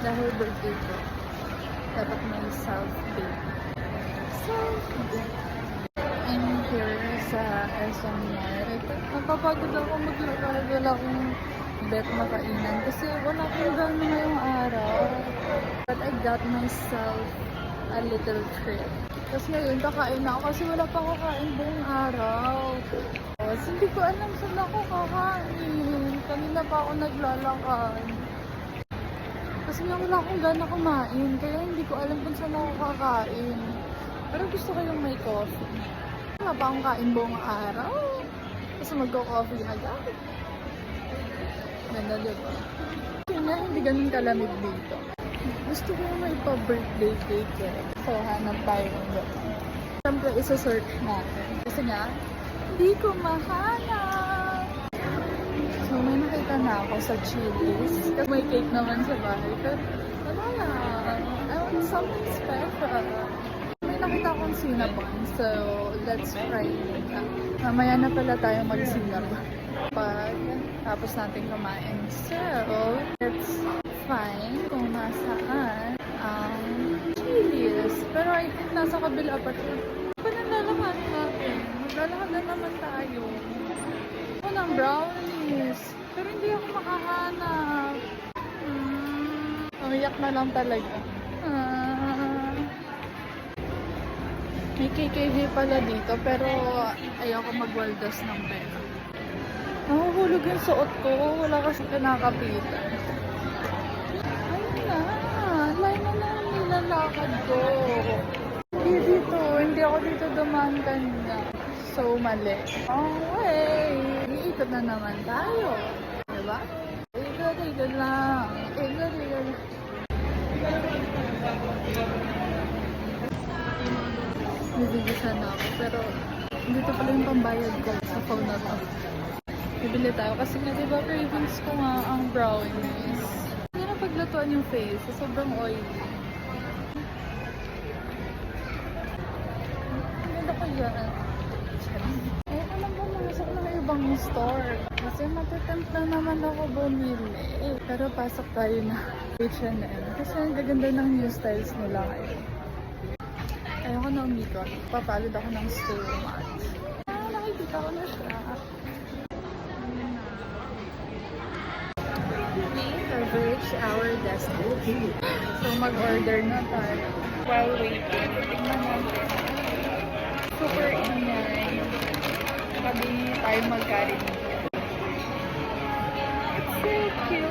Dahil birthday ko, dapat may self-date. Self-date. I'm here sa SM Mart. Napapagod ako maglakad. Wala akong bet na kainan kasi wala akong gano'n ngayong araw. But I got myself a little treat. Tapos ngayon, kakain ako kasi wala pa ako kain buong araw. Tapos hindi ko alam saan ako kakain. Kanina pa ako naglalakad. Kasi nga wala akong gana kumain. Kaya hindi ko alam kung saan ako kakain. Pero gusto ko yung may coffee. Wala pa akong kain buong araw. Kasi magko-coffee agad. Ganda, diba? Yun na, hindi ganun kalamig dito. Gusto ko may pa-birthday cake eh. So, hanap tayo ng gano'n. Siyempre, isa-search natin. Kasi nga, hindi ko mahanap. So, may nakita na ako sa Chili's. Kasi may cake naman sa bahay. Pero, wala lang. I want something special. May nakita akong cinnabon. So, let's try it. Mamaya na pala tayo mag-cinnabon. Tapos natin kumain. So, let's find kung nasaan ang Chili's. Pero I think nasa kabila pa ito. Ano na lalakad natin? Maglalakad na naman tayo. Ako ng brownies. Pero hindi ako makahanap. Umiyak na lang talaga. May KKV pala dito pero ayoko magwaldas ng pera. Nahuhulog yung suot ko. Wala kasi kinakapitan. Ayun na. Line na lang nilalakad ko. Hindi dito. Hindi ako dito dumaan kanina. So, mali. Okay. Iikot na naman tayo. Diba? Ikot lang. Ikot. Nabibisan na ako. Pero, dito pala yung pambayad ko sa phone na to. Bibili tayo kasi nga diba cravings ko nga ang brownies. Hindi na paglutuan yung face. Sobrang oily. Ang ganda ko yan. Eh, alam mo, masok na may ibang store. Kasi matitempt na naman ako bumili. Pero pasok tayo na H&M. Kasi ang gaganda ng new styles nila ngayon. Ayoko na umikot. Papalod ako ng store match. Nakikita ko na siya. We've reached our destination. So, mag-order na tayo. While waiting, tingnan natin. Super ingay. Sabi tayo mag-carry. It's so cute.